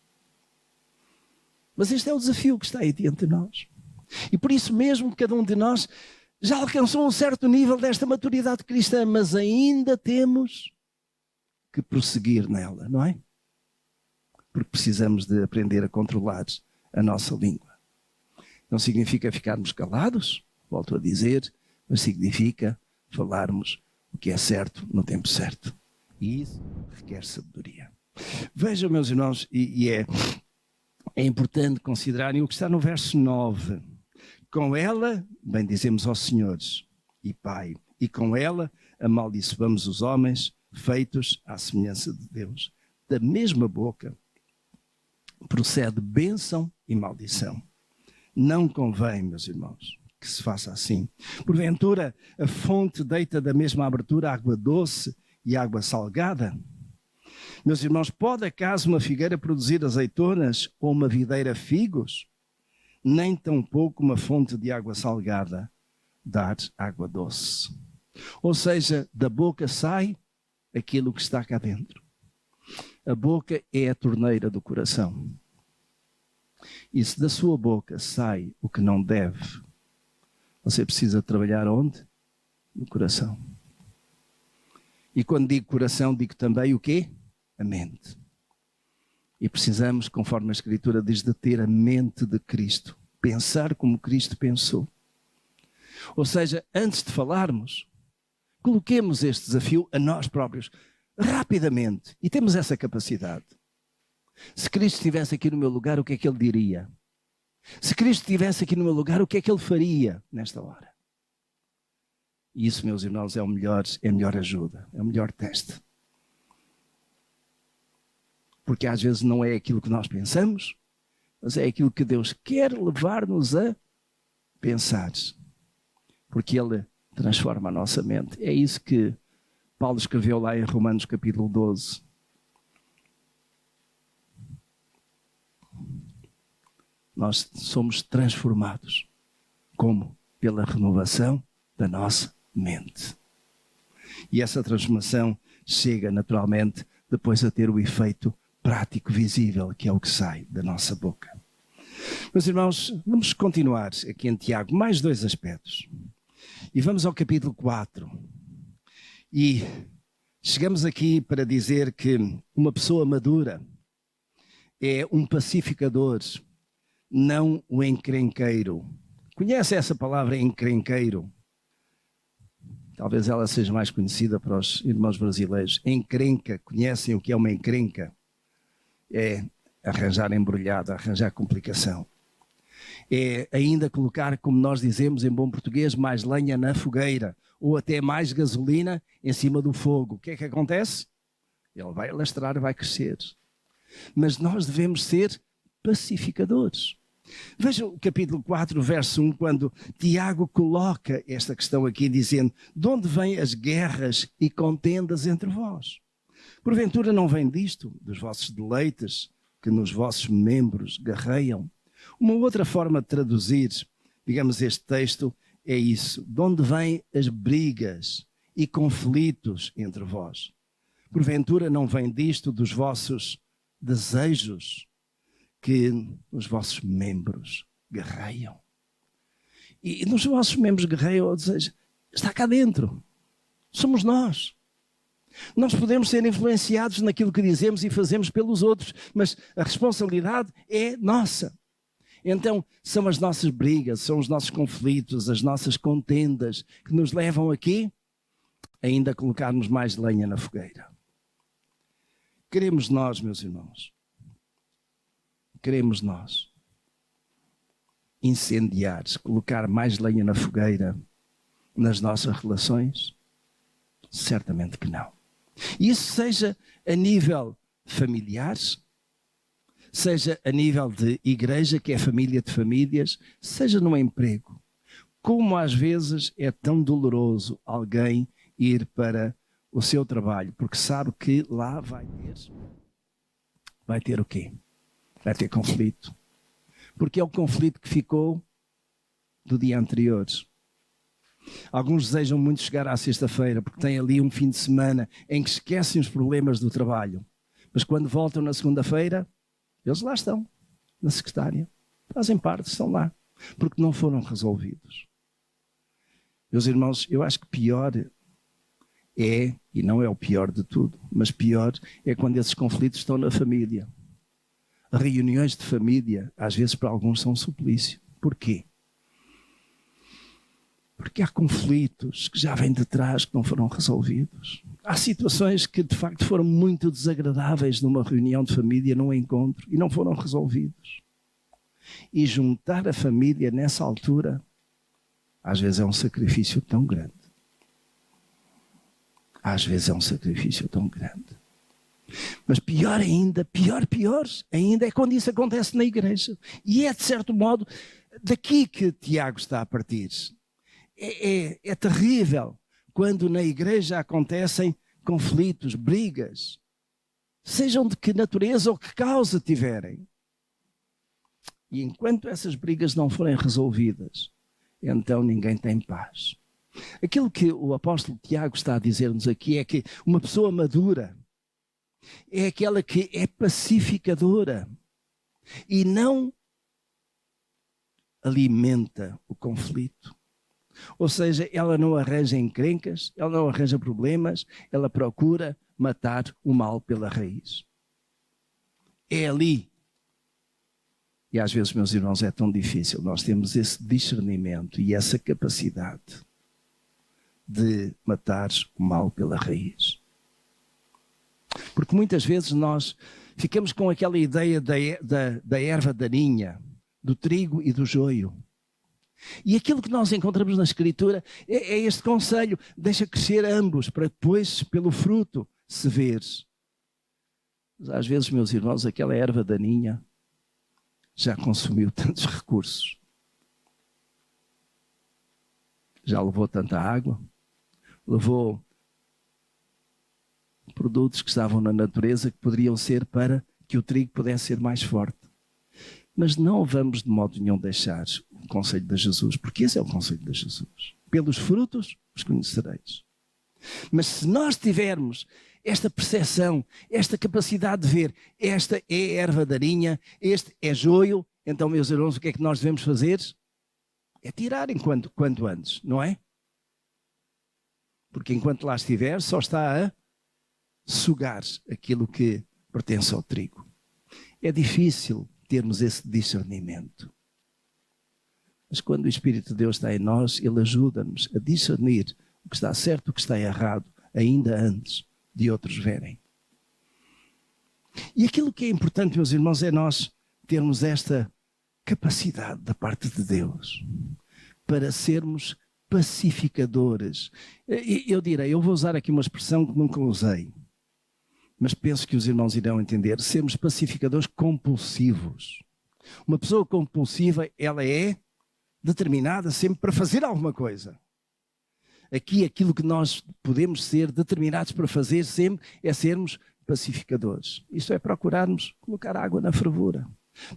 Mas este é o desafio que está aí diante de nós. E por isso mesmo cada um de nós já alcançou um certo nível desta maturidade cristã, mas ainda temos que prosseguir nela, não é? Porque precisamos de aprender a controlar a nossa língua. Não significa ficarmos calados, volto a dizer, mas significa falarmos o que é certo no tempo certo. E isso requer sabedoria. Vejam, meus irmãos, e é importante considerarem o que está no verso 9. Com ela, bendizemos aos senhores e Pai, e com ela amaldiçoamos os homens feitos à semelhança de Deus. Da mesma boca procede bênção e maldição. Não convém, meus irmãos, que se faça assim. Porventura, a fonte deita da mesma abertura água doce e água salgada? Meus irmãos, pode acaso uma figueira produzir azeitonas ou uma videira figos? Nem tampouco uma fonte de água salgada dar água doce. Ou seja, da boca sai aquilo que está cá dentro. A boca é a torneira do coração. E se da sua boca sai o que não deve, você precisa trabalhar onde? No coração. E quando digo coração, digo também o quê? A mente. E precisamos, conforme a Escritura diz, de ter a mente de Cristo. Pensar como Cristo pensou. Ou seja, antes de falarmos, coloquemos este desafio a nós próprios, rapidamente. E temos essa capacidade. Se Cristo estivesse aqui no meu lugar, o que é que Ele diria? Se Cristo estivesse aqui no meu lugar, o que é que Ele faria nesta hora? E isso, meus irmãos, é a melhor ajuda, é o melhor teste. Porque às vezes não é aquilo que nós pensamos, mas é aquilo que Deus quer levar-nos a pensar. Porque Ele transforma a nossa mente. É isso que Paulo escreveu lá em Romanos capítulo 12. Nós somos transformados. Como? Pela renovação da nossa mente. E essa transformação chega naturalmente depois a ter o efeito prático, visível, que é o que sai da nossa boca. Meus irmãos, vamos continuar aqui em Tiago, mais 2 aspectos. E vamos ao capítulo 4. E chegamos aqui para dizer que uma pessoa madura é um pacificador, não o encrenqueiro. Conhece essa palavra encrenqueiro? Talvez ela seja mais conhecida para os irmãos brasileiros. Encrenca, conhecem o que é uma encrenca? É arranjar embrulhado, arranjar complicação. É ainda colocar, como nós dizemos em bom português, mais lenha na fogueira, ou até mais gasolina em cima do fogo. O que é que acontece? Ele vai alastrar, vai crescer. Mas nós devemos ser pacificadores. Vejam o capítulo 4, verso 1, quando Tiago coloca esta questão aqui, dizendo: de onde vêm as guerras e contendas entre vós? Porventura não vem disto, dos vossos deleites, que nos vossos membros guerreiam? Uma outra forma de traduzir, digamos, este texto é isso: de onde vêm as brigas e conflitos entre vós? Porventura não vem disto, dos vossos desejos, que os vossos membros guerreiam? E nos vossos membros guerreiam o desejo, está cá dentro. Somos nós. Nós podemos ser influenciados naquilo que dizemos e fazemos pelos outros, mas a responsabilidade é nossa. Então são as nossas brigas, são os nossos conflitos, as nossas contendas que nos levam aqui ainda a colocarmos mais lenha na fogueira. Queremos nós, meus irmãos, queremos nós incendiar, colocar mais lenha na fogueira nas nossas relações? Certamente que não. E isso seja a nível familiar, seja a nível de igreja, que é família de famílias, seja no emprego. Como às vezes é tão doloroso alguém ir para o seu trabalho, porque sabe que lá vai ter o quê? Vai ter conflito. Porque é o conflito que ficou do dia anterior. Alguns desejam muito chegar à sexta-feira, porque têm ali um fim de semana em que esquecem os problemas do trabalho. Mas quando voltam na segunda-feira, eles lá estão, na secretária. Fazem parte, estão lá, porque não foram resolvidos. Meus irmãos, eu acho que pior é, e não é o pior de tudo, mas pior é quando esses conflitos estão na família. Reuniões de família, às vezes para alguns são um suplício. Porquê? Porque há conflitos que já vêm de trás que não foram resolvidos. Há situações que de facto foram muito desagradáveis numa reunião de família, num encontro, e não foram resolvidos. E juntar a família nessa altura, às vezes é um sacrifício tão grande. Às vezes é um sacrifício tão grande. Mas pior ainda, pior ainda é quando isso acontece na igreja. E é, de certo modo, daqui que Tiago está a partir. É terrível quando na igreja acontecem conflitos, brigas, sejam de que natureza ou que causa tiverem. E enquanto essas brigas não forem resolvidas, então ninguém tem paz. Aquilo que o apóstolo Tiago está a dizer-nos aqui é que uma pessoa madura é aquela que é pacificadora e não alimenta o conflito. Ou seja, ela não arranja encrencas, ela não arranja problemas, ela procura matar o mal pela raiz. É ali. E às vezes, meus irmãos, é tão difícil. Nós temos esse discernimento e essa capacidade de matar o mal pela raiz. Porque muitas vezes nós ficamos com aquela ideia da erva daninha, do trigo e do joio. E aquilo que nós encontramos na Escritura é este conselho: deixa crescer ambos, para depois, pelo fruto, se ver. Mas às vezes, meus irmãos, aquela erva daninha já consumiu tantos recursos. Já levou tanta água, levou produtos que estavam na natureza que poderiam ser para que o trigo pudesse ser mais forte. Mas não vamos de modo nenhum deixar o conselho de Jesus, porque esse é o conselho de Jesus. Pelos frutos os conhecereis. Mas se nós tivermos esta percepção, esta capacidade de ver, esta é erva daninha, este é joio, então, meus irmãos, o que é que nós devemos fazer? É tirar quanto antes, não é? Porque enquanto lá estiver, só está a sugar aquilo que pertence ao trigo. É difícil termos esse discernimento. Mas quando o Espírito de Deus está em nós, Ele ajuda-nos a discernir o que está certo e o que está errado, ainda antes de outros verem. E aquilo que é importante, meus irmãos, é nós termos esta capacidade da parte de Deus para sermos pacificadores. Eu vou usar aqui uma expressão que nunca usei, mas penso que os irmãos irão entender: sermos pacificadores compulsivos. Uma pessoa compulsiva, ela é determinada sempre para fazer alguma coisa. Aqui, aquilo que nós podemos ser determinados para fazer sempre é sermos pacificadores. Isto é procurarmos colocar água na fervura,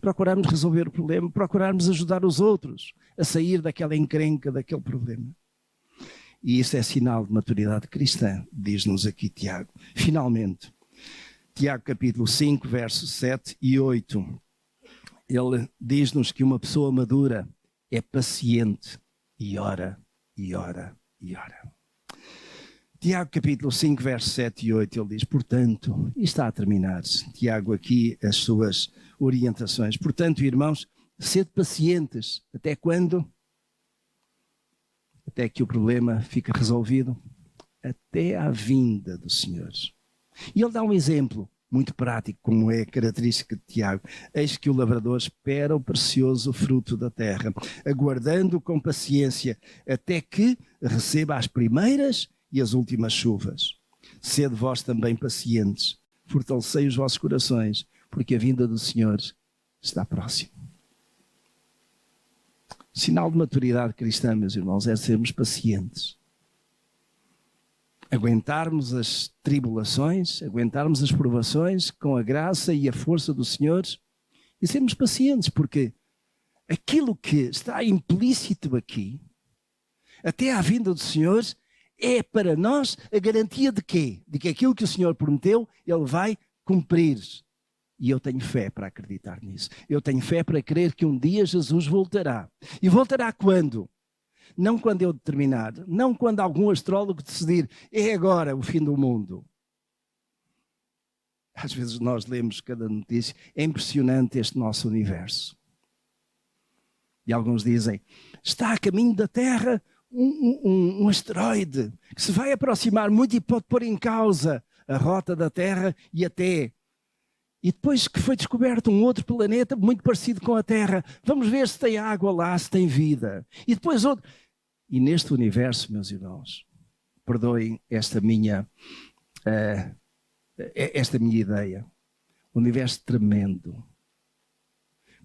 procurarmos resolver o problema, procurarmos ajudar os outros a sair daquela encrenca, daquele problema. E isso é sinal de maturidade cristã, diz-nos aqui Tiago. Finalmente, Tiago capítulo 5, versos 7 e 8. Ele diz-nos que uma pessoa madura é paciente e ora, e ora, e ora. Tiago capítulo 5, versos 7 e 8, ele diz: portanto, e está a terminar, Tiago aqui as suas orientações. Portanto, irmãos, Sede pacientes. Até quando? Até que o problema fica resolvido. Até à vinda do Senhor. E ele dá um exemplo muito prático, como é característica de Tiago. Eis que o lavrador espera o precioso fruto da terra, aguardando com paciência até que receba as primeiras e as últimas chuvas. Sede vós também pacientes, fortalecei os vossos corações, porque a vinda do Senhor está próximo. O sinal de maturidade cristã, meus irmãos, é sermos pacientes. Aguentarmos as tribulações, aguentarmos as provações com a graça e a força do Senhor e sermos pacientes, porque aquilo que está implícito aqui, até à vinda do Senhor, é para nós a garantia de quê? De que aquilo que o Senhor prometeu, Ele vai cumprir. E eu tenho fé para acreditar nisso. Eu tenho fé para crer que um dia Jesus voltará. E voltará quando? Não quando eu determinar, não quando algum astrólogo decidir, é agora o fim do mundo. Às vezes nós lemos cada notícia, é impressionante este nosso universo. E alguns dizem, está a caminho da Terra um asteroide que se vai aproximar muito e pode pôr em causa a rota da Terra e até... E depois que foi descoberto um outro planeta muito parecido com a Terra, vamos ver se tem água lá, se tem vida. E depois outro. E neste universo, meus irmãos, perdoem esta minha ideia, um universo tremendo,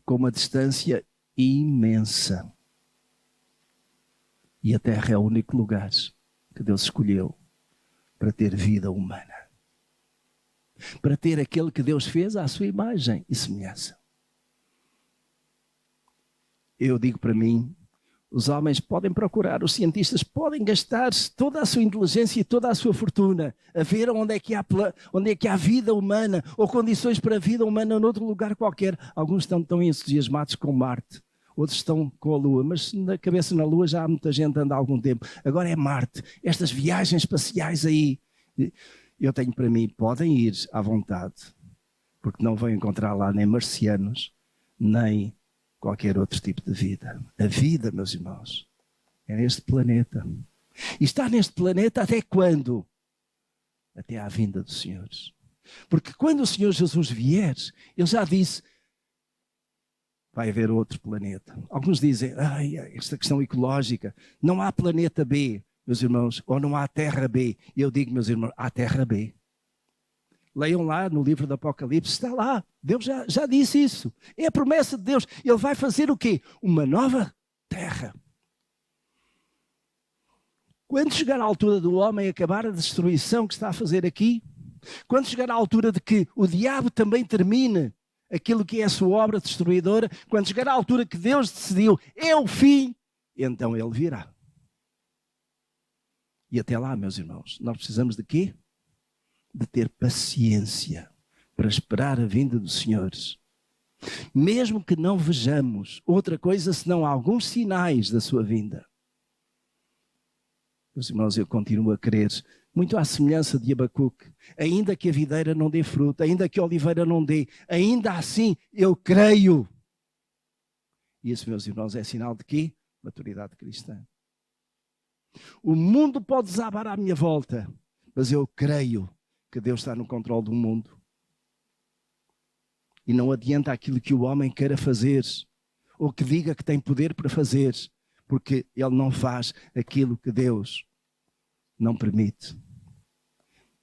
com uma distância imensa. E a Terra é o único lugar que Deus escolheu para ter vida humana. Para ter aquele que Deus fez à sua imagem e semelhança. Eu digo para mim, os homens podem procurar, os cientistas podem gastar toda a sua inteligência e toda a sua fortuna a ver onde é que há vida humana ou condições para a vida humana noutro lugar qualquer. Alguns estão tão entusiasmados com Marte, outros estão com a Lua, mas na cabeça na Lua já há muita gente anda há algum tempo. Agora é Marte, estas viagens espaciais aí... Eu tenho para mim, podem ir à vontade, porque não vão encontrar lá nem marcianos, nem qualquer outro tipo de vida. A vida, meus irmãos, é neste planeta. E está neste planeta até quando? Até à vinda do Senhor. Porque quando o Senhor Jesus vier, Ele já disse, vai haver outro planeta. Alguns dizem, esta questão ecológica, não há planeta B. Meus irmãos, ou não há terra B. E eu digo, meus irmãos, há terra B. Leiam lá no livro do Apocalipse, está lá. Deus já disse isso. É a promessa de Deus. Ele vai fazer o quê? Uma nova terra. Quando chegar à altura do homem acabar a destruição que está a fazer aqui, quando chegar à altura de que o diabo também termine aquilo que é a sua obra destruidora, quando chegar à altura que Deus decidiu, é o fim, então ele virá. E até lá, meus irmãos, nós precisamos de quê? De ter paciência para esperar a vinda do Senhor. Mesmo que não vejamos outra coisa senão alguns sinais da sua vinda. Meus irmãos, eu continuo a crer, muito à semelhança de Abacuque, ainda que a videira não dê fruto, ainda que a oliveira não dê, ainda assim eu creio. E isso, meus irmãos, é sinal de quê? Maturidade cristã. O mundo pode desabar à minha volta, mas eu creio que Deus está no controle do mundo. E não adianta aquilo que o homem queira fazer, ou que diga que tem poder para fazer, porque ele não faz aquilo que Deus não permite.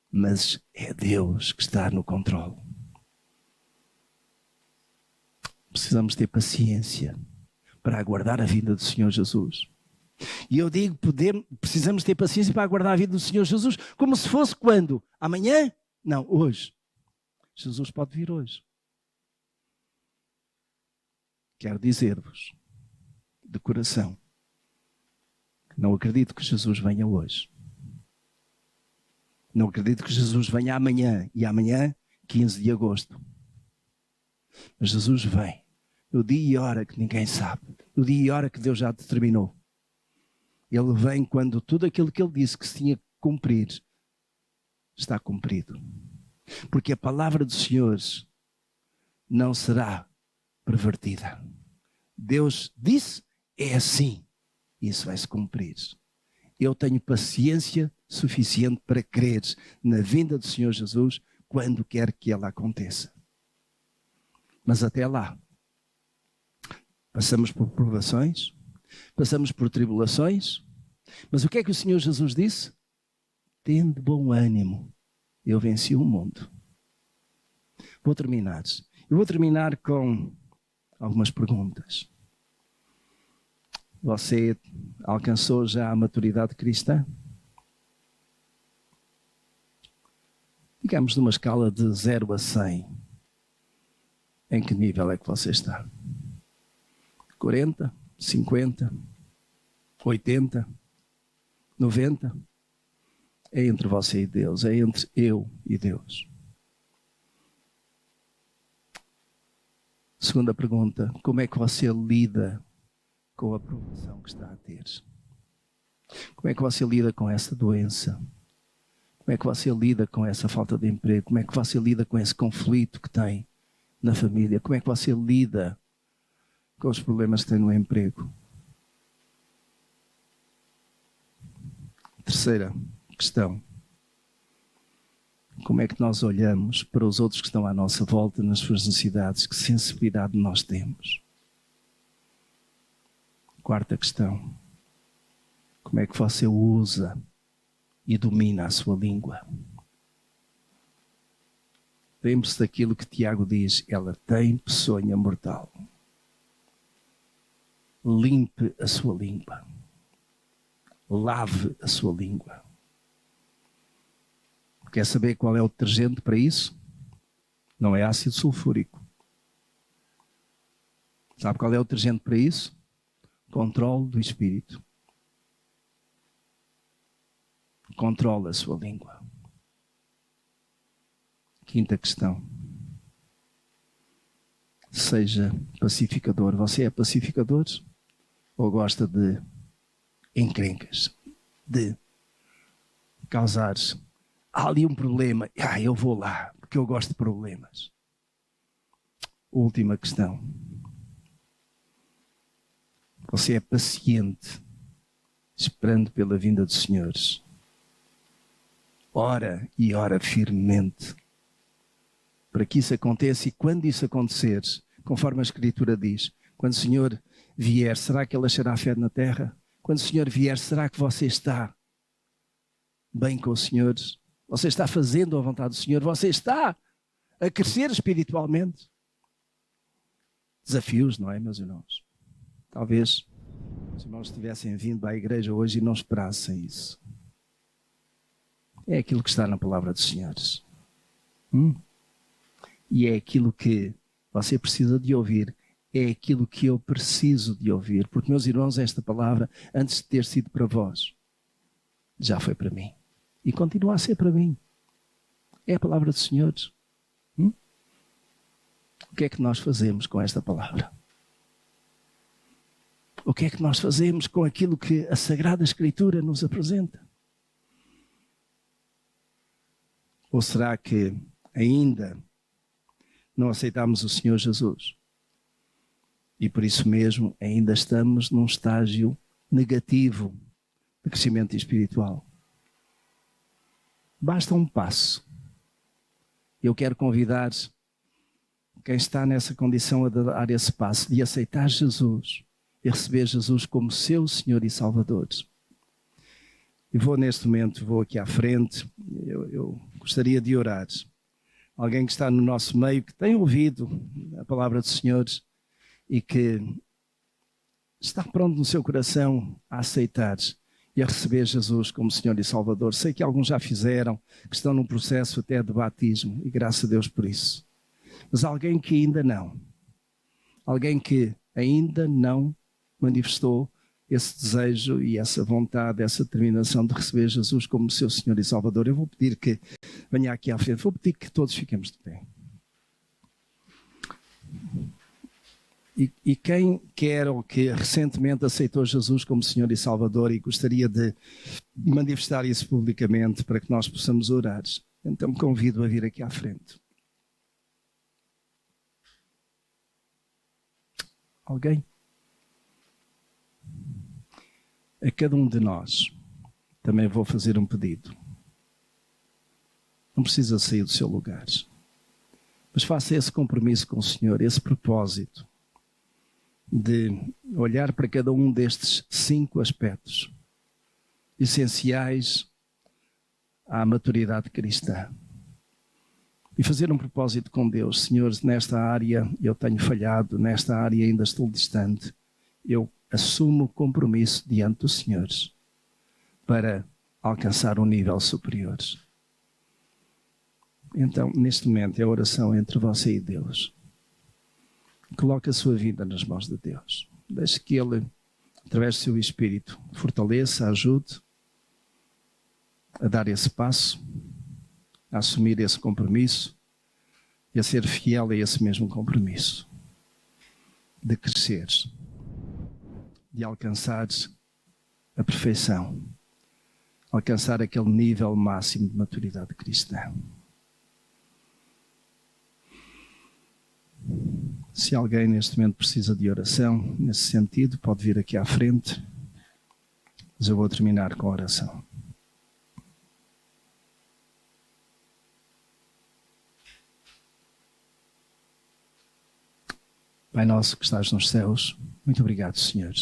Mas é Deus que está no controle. Precisamos ter paciência para aguardar a vinda do Senhor Jesus. E eu digo, precisamos ter paciência para aguardar a vida do Senhor Jesus, como se fosse quando? Amanhã? Não, hoje. Jesus pode vir hoje. Quero dizer-vos, de coração, que não acredito que Jesus venha hoje. Não acredito que Jesus venha amanhã, e amanhã, 15 de agosto. Mas Jesus vem, no dia e hora que ninguém sabe, no dia e hora que Deus já determinou. Ele vem quando tudo aquilo que ele disse que se tinha que cumprir está cumprido. Porque a palavra do Senhor não será pervertida. Deus disse, é assim. Isso vai se cumprir. Eu tenho paciência suficiente para crer na vinda do Senhor Jesus quando quer que ela aconteça. Mas até lá, passamos por provações, passamos por tribulações, mas o que é que o Senhor Jesus disse? Tende bom ânimo, eu venci o mundo. Vou terminar. Eu vou terminar com algumas perguntas. Você alcançou já a maturidade cristã? Digamos numa escala de 0 a 100. Em que nível é que você está? 40? 50? 80? 90? É entre você e Deus, é entre eu e Deus. Segunda pergunta, como é que você lida com a provação que está a ter? Como é que você lida com essa doença? Como é que você lida com essa falta de emprego? Como é que você lida com esse conflito que tem na família? Como é que você lida com os problemas que tem no emprego? Terceira questão. Como é que nós olhamos para os outros que estão à nossa volta nas suas necessidades? Que sensibilidade nós temos? Quarta questão. Como é que você usa e domina a sua língua? Lembre-se daquilo que Tiago diz, ela tem peçonha mortal. Limpe a sua língua. Lave a sua língua. Quer saber qual é o detergente para isso? Não é ácido sulfúrico. Sabe qual é o detergente para isso? Controle do espírito. Controle a sua língua. Quinta questão. Seja pacificador. Você é pacificador? Ou gosta de encrencas? De causar... Há ali um problema. Eu vou lá, porque eu gosto de problemas. Última questão. Você é paciente, esperando pela vinda dos senhores. Ora e ora firmemente, para que isso aconteça, e quando isso acontecer, conforme a Escritura diz, quando o Senhor vier, será que Ele achará fé na terra? Quando o Senhor vier, será que você está bem com o Senhor? Você está fazendo a vontade do Senhor? Você está a crescer espiritualmente? Desafios, não é, meus irmãos? Talvez os irmãos tivessem vindo à igreja hoje e não esperassem isso. É aquilo que está na palavra dos senhores. E é aquilo que você precisa de ouvir. É aquilo que eu preciso de ouvir. Porque, meus irmãos, esta palavra, antes de ter sido para vós, já foi para mim. E continua a ser para mim. É a palavra dos senhores. O que é que nós fazemos com esta palavra? O que é que nós fazemos com aquilo que a Sagrada Escritura nos apresenta? Ou será que ainda não aceitamos o Senhor Jesus? E por isso mesmo ainda estamos num estágio negativo de crescimento espiritual. Basta um passo. Eu quero convidar quem está nessa condição a dar esse passo, de aceitar Jesus e receber Jesus como seu Senhor e Salvador. E neste momento, vou aqui à frente, eu gostaria de orar. Alguém que está no nosso meio, que tem ouvido a palavra do Senhor e que está pronto no seu coração a aceitar e a receber Jesus como Senhor e Salvador. Sei que alguns já fizeram, que estão num processo até de batismo, e graças a Deus por isso. Mas alguém que ainda não, alguém que ainda não manifestou esse desejo e essa vontade, essa determinação de receber Jesus como seu Senhor e Salvador, eu vou pedir que venha aqui à frente, vou pedir que todos fiquemos de pé. E quem quer ou que recentemente aceitou Jesus como Senhor e Salvador e gostaria de manifestar isso publicamente para que nós possamos orar, então me convido a vir aqui à frente. Alguém? a cada um de nós, também vou fazer um pedido. Não precisa sair do seu lugar, mas faça esse compromisso com o Senhor, esse propósito de olhar para cada um destes 5 aspectos essenciais à maturidade cristã e fazer um propósito com Deus. Senhor, nesta área eu tenho falhado, nesta área ainda estou distante. Eu assumo o compromisso diante dos Senhores para alcançar um nível superior. Então, neste momento, é a oração entre você e Deus. Coloque a sua vida nas mãos de Deus. Deixe que Ele, através do seu Espírito, fortaleça, ajude a dar esse passo, a assumir esse compromisso e a ser fiel a esse mesmo compromisso de crescer, de alcançar a perfeição, alcançar aquele nível máximo de maturidade cristã. Se alguém neste momento precisa de oração nesse sentido, pode vir aqui à frente, mas eu vou terminar com a oração. Pai nosso que estás nos céus, muito obrigado, Senhor,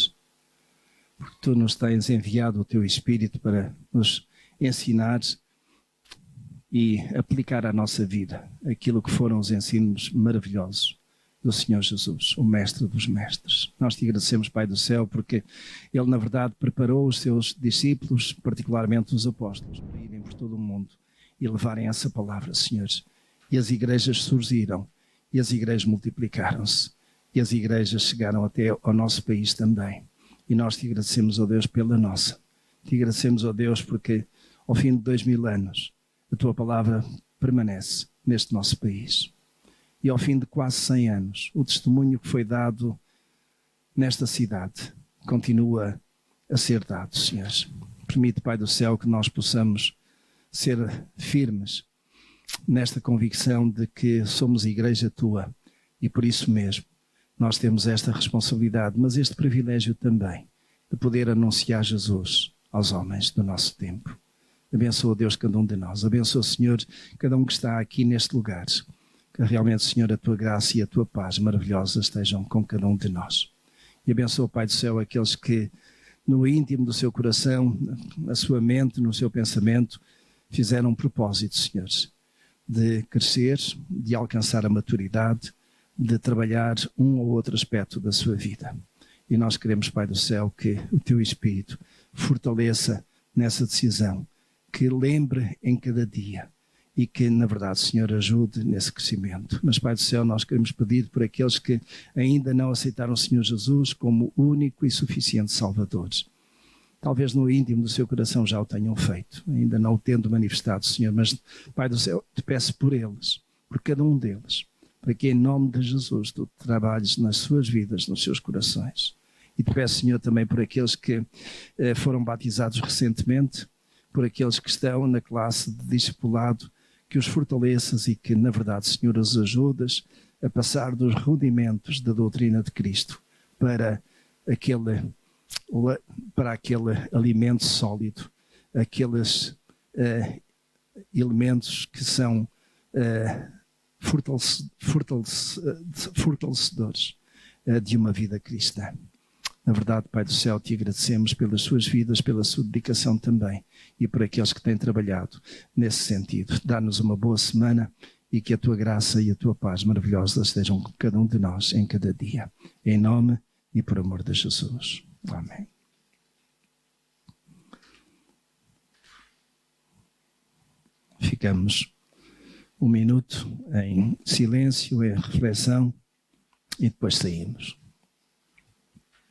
porque Tu nos tens enviado o Teu Espírito para nos ensinar e aplicar à nossa vida aquilo que foram os ensinos maravilhosos do Senhor Jesus, o Mestre dos Mestres. Nós Te agradecemos, Pai do céu, porque Ele, na verdade, preparou os Seus discípulos, particularmente os apóstolos, para irem por todo o mundo e levarem essa palavra, Senhor. E as igrejas surgiram, e as igrejas multiplicaram-se, e as igrejas chegaram até ao nosso país também. E nós Te agradecemos, ó Deus, pela nossa. Te agradecemos, ó Deus, porque ao fim de 2000 anos, a Tua palavra permanece neste nosso país. E ao fim de quase 100 anos, o testemunho que foi dado nesta cidade continua a ser dado, Senhor. Permite, Pai do céu, que nós possamos ser firmes nesta convicção de que somos igreja Tua e por isso mesmo nós temos esta responsabilidade, mas este privilégio também de poder anunciar Jesus aos homens do nosso tempo. Abençoa, Deus, cada um de nós. Abençoa, Senhor, cada um que está aqui neste lugar. Que realmente, Senhor, a Tua graça e a Tua paz maravilhosa estejam com cada um de nós. E abençoa, Pai do céu, aqueles que no íntimo do seu coração, na sua mente, no seu pensamento, fizeram um propósito, Senhor, de crescer, de alcançar a maturidade, de trabalhar um ou outro aspecto da sua vida. E nós queremos, Pai do céu, que o Teu Espírito fortaleça nessa decisão, que lembre em cada dia e que, na verdade, Senhor, ajude nesse crescimento. Mas, Pai do céu, nós queremos pedir por aqueles que ainda não aceitaram o Senhor Jesus como único e suficiente Salvador. Talvez no íntimo do seu coração já o tenham feito, ainda não o tendo manifestado, Senhor, mas, Pai do céu, Te peço por eles, por cada um deles, para que em nome de Jesus Tu trabalhes nas suas vidas, nos seus corações. E Te peço, Senhor, também por aqueles que foram batizados recentemente, por aqueles que estão na classe de discipulado, que os fortaleças e que, na verdade, Senhor, os ajudas a passar dos rudimentos da doutrina de Cristo para aquele alimento sólido, aqueles elementos que são fortalecedores de uma vida cristã. Na verdade, Pai do céu, Te agradecemos pelas suas vidas, pela sua dedicação também e por aqueles que têm trabalhado nesse sentido. Dá-nos uma boa semana e que a Tua graça e a Tua paz maravilhosa estejam com cada um de nós em cada dia. Em nome e por amor de Jesus. Amém. Ficamos um minuto em silêncio, em reflexão e depois saímos.